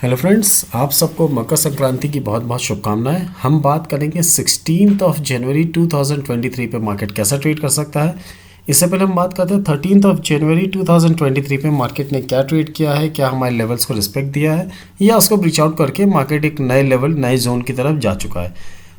Hello friends, आप सबको मकर संक्रांति की बहुत बहुत शुभकामनाएं। हम बात करेंगे 16 जनवरी 2023 पे मार्केट कैसा ट्रेड कर सकता है। इससे पहले हम बात करते हैं 13 जनवरी 2023 पे मार्केट ने क्या ट्रेड किया है, क्या हमारे लेवल्स को रिस्पेक्ट दिया है या उसको ब्रीच आउट करके मार्केट एक नए लेवल नए जोन की तरफ जा चुका है।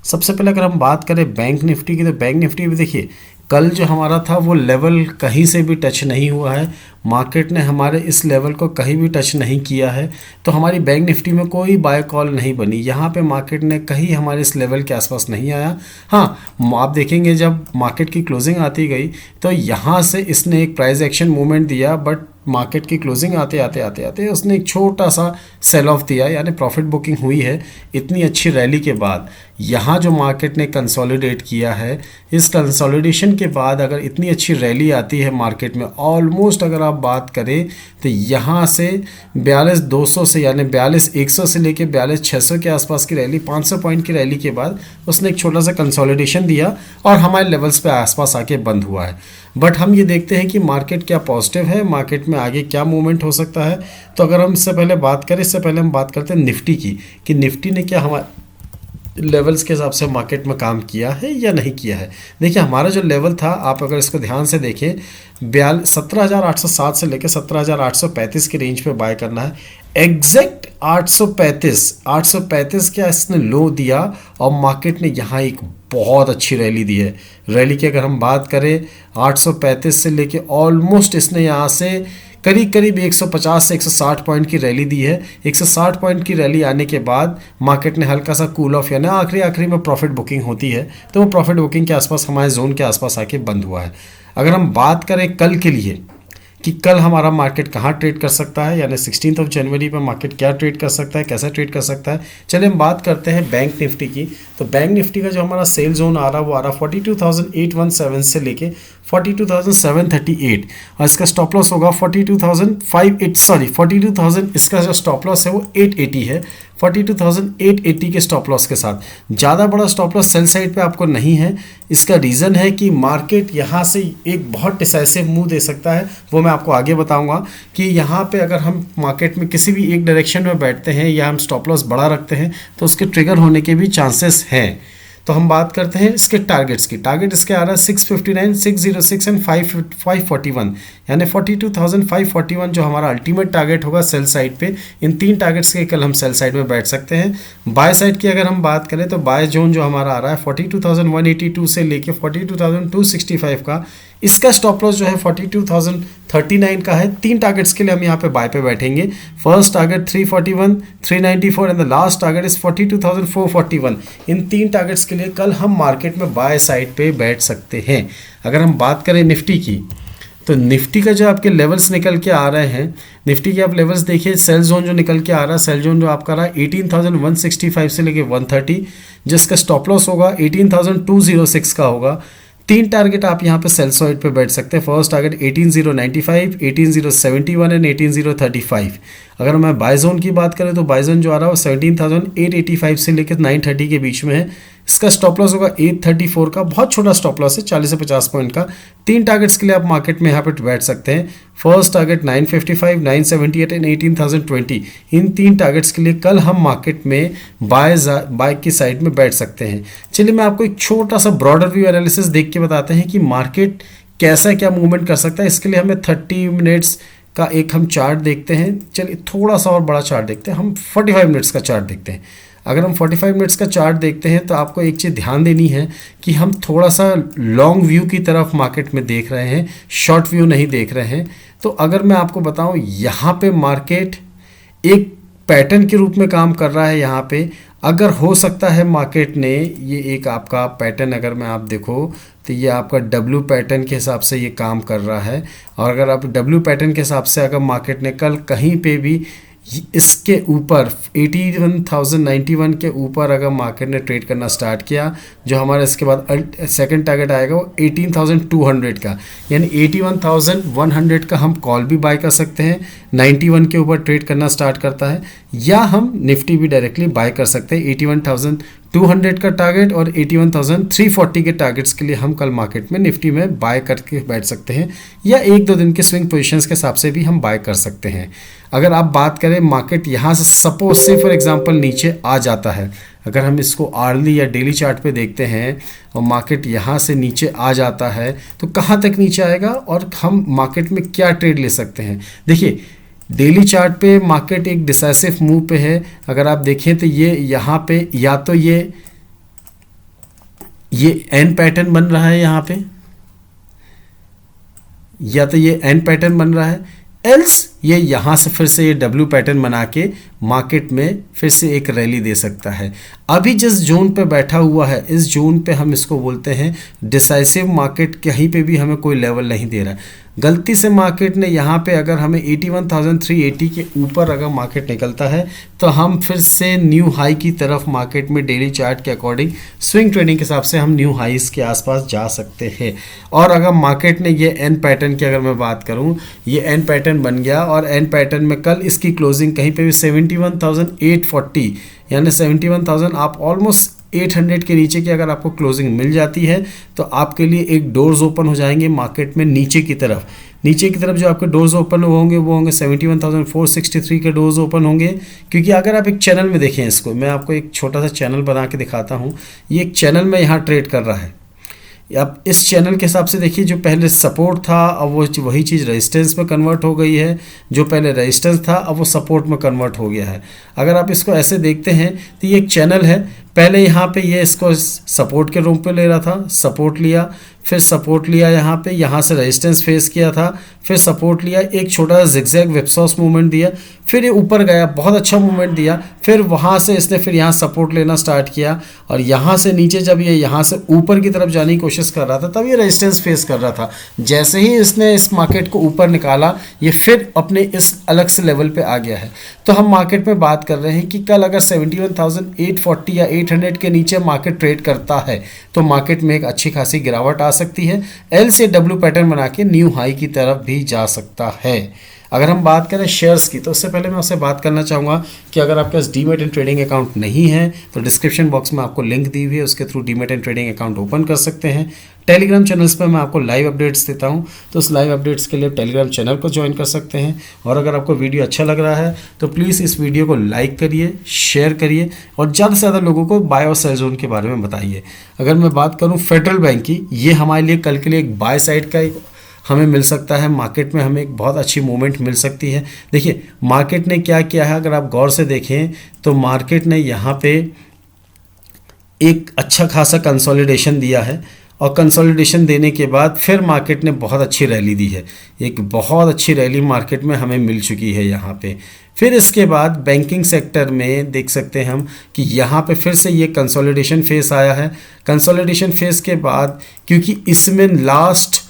सबसे पहले अगर हम बात करें बैंक निफ्टी की, तो बैंक निफ्टी भी देखिए कल जो हमारा था वो लेवल कहीं से भी टच नहीं हुआ है। मार्केट ने हमारे इस लेवल को कहीं भी टच नहीं किया है, तो हमारी बैंक निफ्टी में कोई बाय कॉल नहीं बनी। यहाँ पे मार्केट ने कहीं हमारे इस लेवल के आसपास नहीं आया। हाँ, आप देखेंगे जब मार्केट की क्लोजिंग आती गई तो यहाँ से इसने एक प्राइस एक्शन मूवमेंट दिया, बट मार्केट की क्लोजिंग आते आते उसने एक छोटा सा सेल ऑफ दिया, यानी प्रॉफिट बुकिंग हुई है। इतनी अच्छी रैली के बाद यहाँ जो मार्केट ने कंसोलिडेट किया है, इस कंसोलिडेशन के बाद अगर इतनी अच्छी रैली आती है मार्केट में, ऑलमोस्ट अगर आप बात करें तो यहाँ से 42,200 से यानी 42,100 से लेके 42,600 के आसपास की रैली, 500 पॉइंट की रैली के बाद उसने एक छोटा सा कंसोलिडेशन दिया और हमारे लेवल्स पे आसपास आके बंद हुआ है। बट हम ये देखते हैं कि मार्केट क्या पॉजिटिव है, मार्केट में आगे क्या मूवमेंट हो सकता है। तो अगर हम इससे पहले बात करें, इससे पहले हम बात करते हैं निफ्टी की कि निफ्टी ने क्या हमारे लेवल्स के हिसाब से मार्केट में काम किया है या नहीं किया है। देखिए हमारा जो लेवल था, आप अगर इसको ध्यान से देखें, 17,807 से लेकर 17,835 के रेंज पे बाय करना है। एग्जैक्ट 835 क्या इसने लो दिया और मार्केट ने यहाँ एक बहुत अच्छी रैली दी है। रैली की अगर हम बात करें 835 से लेके ऑलमोस्ट इसने यहाँ से करीब 150 से 160 पॉइंट की रैली दी है। 160 पॉइंट की रैली आने के बाद मार्केट ने हल्का सा कूल ऑफ, यानी आखिरी में प्रॉफिट बुकिंग होती है, तो वो प्रॉफिट बुकिंग के आसपास हमारे जोन के आसपास आके बंद हुआ है। अगर हम बात करें कल के लिए कि कल हमारा मार्केट कहाँ ट्रेड कर सकता है, यानी 16 जनवरी पर मार्केट क्या ट्रेड कर सकता है, कैसा ट्रेड कर सकता है, चलिए हम बात करते हैं बैंक निफ्टी की। तो बैंक निफ्टी का जो हमारा सेल जोन आ रहा है वो आ रहा 42,817 से लेके 42,738 और इसका स्टॉप लॉस होगा 42,000, इसका जो स्टॉप लॉस है वो 880 है। 42,880 के स्टॉप लॉस के साथ ज़्यादा बड़ा स्टॉप लॉस सेल साइड पे आपको नहीं है। इसका रीज़न है कि मार्केट यहाँ से एक बहुत डिसाइसिव मूव दे सकता है, वो मैं आपको आगे बताऊंगा कि यहाँ पे अगर हम मार्केट में किसी भी एक डायरेक्शन में बैठते हैं या हम स्टॉप लॉस बड़ा रखते हैं तो उसके ट्रिगर होने के भी चांसेस हैं। तो हम बात करते हैं इसके टारगेट्स की। टारगेट इसके आ रहा है 659, 606 एंड 541, यानी 42,541 जो हमारा अल्टीमेट टारगेट होगा सेल साइड पे। इन तीन टारगेट्स के कल हम सेल साइड में बैठ सकते हैं। बाय साइड की अगर हम बात करें तो बाय जोन जो हमारा आ रहा है 42,182 से लेके 42,265 का, इसका स्टॉप लॉस जो है 42,039 का है। तीन टारगेट्स के लिए हम यहाँ पे बाय पे बैठेंगे। First target 341, 394 and the last target is 42,441। इन तीन टारगेट्स के लिए कल हम मार्केट में बाय साइड पे बैठ सकते हैं। अगर हम बात करें निफ्टी की, तो निफ्टी का जो आपके लेवल्स निकल के आ रहे हैं, निफ्टी के आप लेवल्स देखिए, सेल जोन जो निकल के आ रहा है, सेल जोन जो आपका रहा है 18,165 से लेके 130, जिसका स्टॉप लॉस होगा 18,206 का होगा। तीन टारगेट आप यहाँ पे सेल साइड पे बैठ सकते हैं। First target 18,095, 18,071 and 18,035। अगर मैं बाय जोन की बात करें तो बाय जोन जो आ रहा है वो 17,885 से लेकर 930 के बीच में है। इसका स्टॉप लॉस होगा 834 का, बहुत छोटा स्टॉप लॉस है, 40 से 50 पॉइंट का। तीन टारगेट्स के लिए आप मार्केट में यहाँ पे बैठ सकते हैं। First target 955, 978 and 18,020। इन तीन टारगेट्स के लिए कल हम मार्केट में बाय की साइड में बैठ सकते हैं। चलिए मैं आपको एक छोटा सा ब्रॉडर व्यू एनालिसिस देख के बताते हैं कि मार्केट कैसा क्या मूवमेंट कर सकता है। इसके लिए हमें 30 मिनट्स का एक हम चार्ट देखते हैं। चलिए थोड़ा सा और बड़ा चार्ट देखते हैं, हम 45 मिनट्स का चार्ट देखते हैं। अगर हम 45 मिनट्स का चार्ट देखते हैं तो आपको एक चीज़ ध्यान देनी है कि हम थोड़ा सा लॉन्ग व्यू की तरफ मार्केट में देख रहे हैं, शॉर्ट व्यू नहीं देख रहे हैं। तो अगर मैं आपको बताऊं, यहाँ पे मार्केट एक पैटर्न के रूप में काम कर रहा है। यहाँ पे अगर हो सकता है मार्केट ने ये एक आपका पैटर्न, अगर मैं आप देखो तो ये आपका डब्ल्यू पैटर्न के हिसाब से ये काम कर रहा है। और अगर आप डब्ल्यू पैटर्न के हिसाब से अगर मार्केट ने कल कहीं पे भी इसके ऊपर 81,091 के ऊपर अगर मार्केट ने ट्रेड करना स्टार्ट किया, जो हमारा इसके बाद सेकंड टारगेट आएगा वो 18,200 का, यानी 81,100 का हम कॉल भी बाय कर सकते हैं। 91 के ऊपर ट्रेड करना स्टार्ट करता है, या हम निफ्टी भी डायरेक्टली बाय कर सकते हैं। 81,200 का टारगेट और 81,340 के टारगेट्स के लिए हम कल मार्केट में निफ्टी में बाय करके बैठ सकते हैं, या 1-2 दिन के स्विंग पोजीशंस के हिसाब से भी हम बाय कर सकते हैं। अगर आप बात करें मार्केट यहाँ से सपोज से फॉर एग्जांपल नीचे आ जाता है, अगर हम इसको आर्ली या डेली चार्ट पे देखते हैं और मार्केट यहाँ से नीचे आ जाता है तो कहाँ तक नीचे आएगा और हम मार्केट में क्या ट्रेड ले सकते हैं। देखिए डेली चार्ट पे मार्केट एक डिसाइसिव मूव पे है। अगर आप देखें तो ये यहाँ पे या तो ये एन पैटर्न बन रहा है यहाँ पे, या तो ये एन पैटर्न बन रहा है, एल्स ये यहाँ से फिर से ये डब्ल्यू पैटर्न बना के मार्केट में फिर से एक रैली दे सकता है। अभी जिस जोन पे बैठा हुआ है इस जोन पे हम इसको बोलते हैं डिसाइसिव मार्केट। कहीं पे भी हमें कोई लेवल नहीं दे रहा है। गलती से मार्केट ने यहाँ पे अगर हमें 81,380 के ऊपर अगर मार्केट निकलता है तो हम फिर से न्यू हाई की तरफ मार्केट में डेली चार्ट के अकॉर्डिंग स्विंग ट्रेडिंग के हिसाब से हम न्यू हाईस के आसपास जा सकते हैं। और अगर मार्केट ने ये एन पैटर्न की अगर मैं बात करूँ, ये एन पैटर्न बन गया और एन पैटर्न में कल इसकी क्लोजिंग कहीं पे भी 71,840 यानी 71,000 आप ऑलमोस्ट 800 के नीचे की अगर आपको क्लोजिंग मिल जाती है तो आपके लिए एक डोर्स ओपन हो जाएंगे मार्केट में नीचे की तरफ। नीचे की तरफ जो आपके डोर्स ओपन होंगे वो होंगे 71,463 के डोर्स ओपन होंगे। क्योंकि अगर आप एक चैनल में देखें, इसको मैं आपको एक छोटा सा चैनल बना के दिखाता हूँ। ये एक चैनल में यहाँ ट्रेड कर रहा है। अब इस चैनल के हिसाब से देखिए, जो पहले सपोर्ट था अब वो वही चीज़ रेजिस्टेंस में कन्वर्ट हो गई है, जो पहले रेजिस्टेंस था अब वो सपोर्ट में कन्वर्ट हो गया है। अगर आप इसको ऐसे देखते हैं तो ये एक चैनल है, पहले यहाँ पे ये इसको सपोर्ट के रूप पे ले रहा था, सपोर्ट लिया, फिर सपोर्ट लिया यहाँ पे, यहाँ से रेजिस्टेंस फेस किया था, फिर सपोर्ट लिया, एक छोटा सा जिगजैग विप्सॉस मूवमेंट दिया, फिर ये ऊपर गया, बहुत अच्छा मूवमेंट दिया, फिर वहाँ से इसने फिर यहाँ सपोर्ट लेना स्टार्ट किया और यहाँ से नीचे जब ये यहाँ से ऊपर की तरफ जाने की कोशिश कर रहा था तब ये रेजिस्टेंस फेस कर रहा था। जैसे ही इसने इस मार्केट को ऊपर निकाला ये फिर अपने इस अलग से लेवल पे आ गया है। तो हम मार्केट में बात कर रहे हैं कि कल अगर 71,840 या 800 के नीचे मार्केट ट्रेड करता है तो मार्केट में एक अच्छी खासी गिरावट आ सकती है। एल से डब्ल्यू पैटर्न बना के न्यू हाई की तरफ भी जा सकता है। अगर हम बात करें शेयर्स की तो उससे पहले मैं आपसे बात करना चाहूँगा कि अगर आपके पास डीमैट एंड ट्रेडिंग अकाउंट नहीं है तो डिस्क्रिप्शन बॉक्स में आपको लिंक दी हुई है, उसके through demat and trading account open कर सकते हैं। टेलीग्राम चैनल्स पर मैं आपको लाइव अपडेट्स देता हूं, तो उस लाइव अपडेट्स के लिए टेलीग्राम चैनल को ज्वाइन कर सकते हैं। और अगर आपको वीडियो अच्छा लग रहा है तो प्लीज़ इस वीडियो को लाइक करिए, शेयर करिए और ज़्यादा से ज़्यादा लोगों को बाय और सेल जोन के बारे में बताइए। अगर मैं बात करूँ फेडरल बैंक की, ये हमारे लिए कल के लिए एक बाय साइड का एक हमें मिल सकता है। मार्केट में हमें एक बहुत अच्छी मूवमेंट मिल सकती है। देखिए मार्केट ने क्या किया है, अगर आप गौर से देखें तो मार्केट ने यहाँ पे एक अच्छा खासा कंसोलिडेशन दिया है और कंसोलिडेशन देने के बाद फिर मार्केट ने बहुत अच्छी रैली दी है। एक बहुत अच्छी रैली मार्केट में हमें मिल चुकी है यहाँ पे। फिर इसके बाद बैंकिंग सेक्टर में देख सकते हैं हम कि यहाँ पे फिर से ये कंसोलिडेशन फेस आया है। कंसोलिडेशन फेस के बाद क्योंकि इसमें लास्ट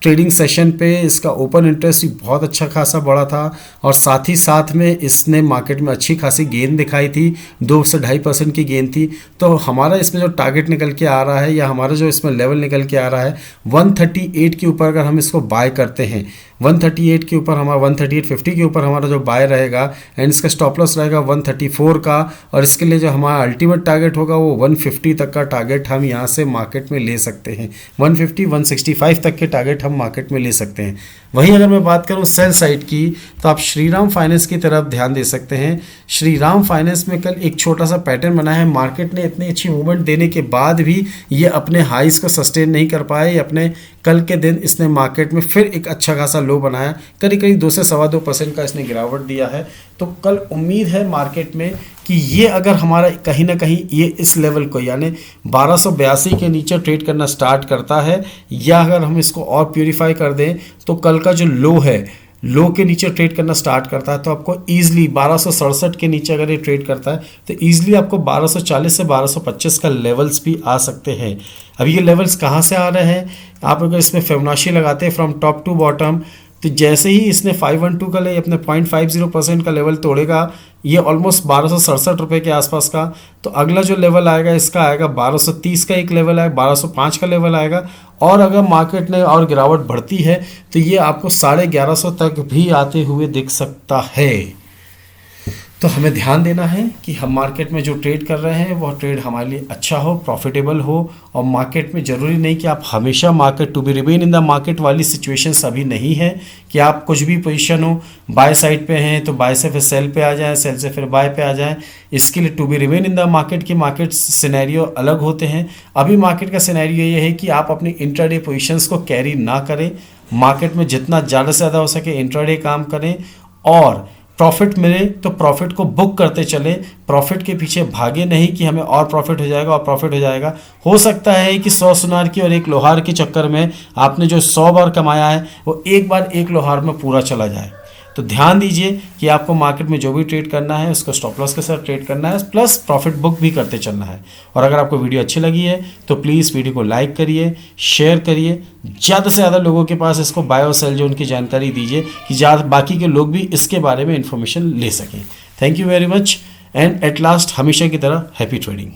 ट्रेडिंग सेशन पे इसका ओपन इंटरेस्ट बहुत अच्छा खासा बढ़ा था और साथ ही साथ में इसने मार्केट में अच्छी खासी गेन दिखाई थी, 2 से 2.5% की गेन थी। तो हमारा इसमें जो टारगेट निकल के आ रहा है या हमारा जो इसमें लेवल निकल के आ रहा है 138 के ऊपर अगर हम इसको बाय करते हैं, 138 के ऊपर हमारा 138.50 के ऊपर हमारा जो बाय रहेगा एंड इसका स्टॉप लॉस रहेगा 134 का और इसके लिए जो हमारा अल्टीमेट टारगेट होगा वो 150 तक का टारगेट हम यहाँ से मार्केट में ले सकते हैं। 150 165 तक के टारगेट हम मार्केट में ले सकते हैं। वहीं अगर मैं बात करूं सेल साइड की तो आप श्रीराम फाइनेंस की तरफ ध्यान दे सकते हैं। श्रीराम फाइनेंस में कल एक छोटा सा पैटर्न बना है। मार्केट ने इतनी अच्छी मूवमेंट देने के बाद भी ये अपने हाईस को सस्टेन नहीं कर पाए। अपने कल के दिन इसने मार्केट में फिर एक अच्छा खासा लो बनाया, करीब 2 से 2.25% का इसने गिरावट दिया है। तो कल उम्मीद है मार्केट में कि ये अगर हमारा कहीं ना कहीं ये इस लेवल को यानी 1282 के नीचे ट्रेड करना स्टार्ट करता है या अगर हम इसको और प्यूरिफाई कर दें तो कल का जो लो है, लो के नीचे ट्रेड करना स्टार्ट करता है तो आपको ईजिली 1267 के नीचे अगर ये ट्रेड करता है तो ईजिली आपको 1240 से 1225 का लेवल्स भी आ सकते हैं। अब ये लेवल्स कहाँ से आ रहे हैं, आप अगर इसमें फिबोनाची लगाते हैं फ्रॉम टॉप टू बॉटम तो जैसे ही इसने 512 का ले अपने 0.50% का लेवल तोड़ेगा, ये ऑलमोस्ट 1267 रुपये के आसपास का, तो अगला जो लेवल आएगा इसका आएगा 1230 का एक लेवल आएगा, 1205 का लेवल आएगा। और अगर मार्केट ने और गिरावट बढ़ती है तो ये आपको 1150 तक भी आते हुए दिख सकता है। तो हमें ध्यान देना है कि हम मार्केट में जो ट्रेड कर रहे हैं वह ट्रेड हमारे लिए अच्छा हो, प्रॉफिटेबल हो। और मार्केट में ज़रूरी नहीं कि आप हमेशा market to be remain in the market वाली सिचुएशंस अभी नहीं है कि आप कुछ भी पोजीशन हो, बाय साइड पे हैं तो बाय से फिर सेल पे आ जाएं, सेल से फिर बाय पे आ जाएं। इसके लिए to be remain in the market की मार्केट सिनेरियो अलग होते हैं। अभी मार्केट का सिनेरियो ये है कि आप अपनी इंट्राडे पोजीशंस को कैरी ना करें, मार्केट में जितना ज़्यादा से ज़्यादा हो सके इंट्राडे काम करें, और प्रॉफिट मिले तो प्रॉफिट को बुक करते चले, प्रॉफिट के पीछे भागे नहीं कि हमें और प्रॉफिट हो जाएगा और प्रॉफिट हो जाएगा। हो सकता है कि 100 सुनार की और एक लोहार के चक्कर में आपने जो 100 बार कमाया है वो एक बार एक लोहार में पूरा चला जाए। तो ध्यान दीजिए कि आपको मार्केट में जो भी ट्रेड करना है उसको स्टॉप लॉस के साथ ट्रेड करना है, प्लस प्रॉफिट बुक भी करते चलना है। और अगर आपको वीडियो अच्छी लगी है तो प्लीज़ वीडियो को लाइक करिए, शेयर करिए, ज़्यादा से ज़्यादा लोगों के पास इसको बाय और सेल जोन की जानकारी दीजिए कि ज़्यादा बाकी के लोग भी इसके बारे में इंफॉर्मेशन ले सकें। Thank you very much, and at last हमेशा की तरह हैप्पी ट्रेडिंग।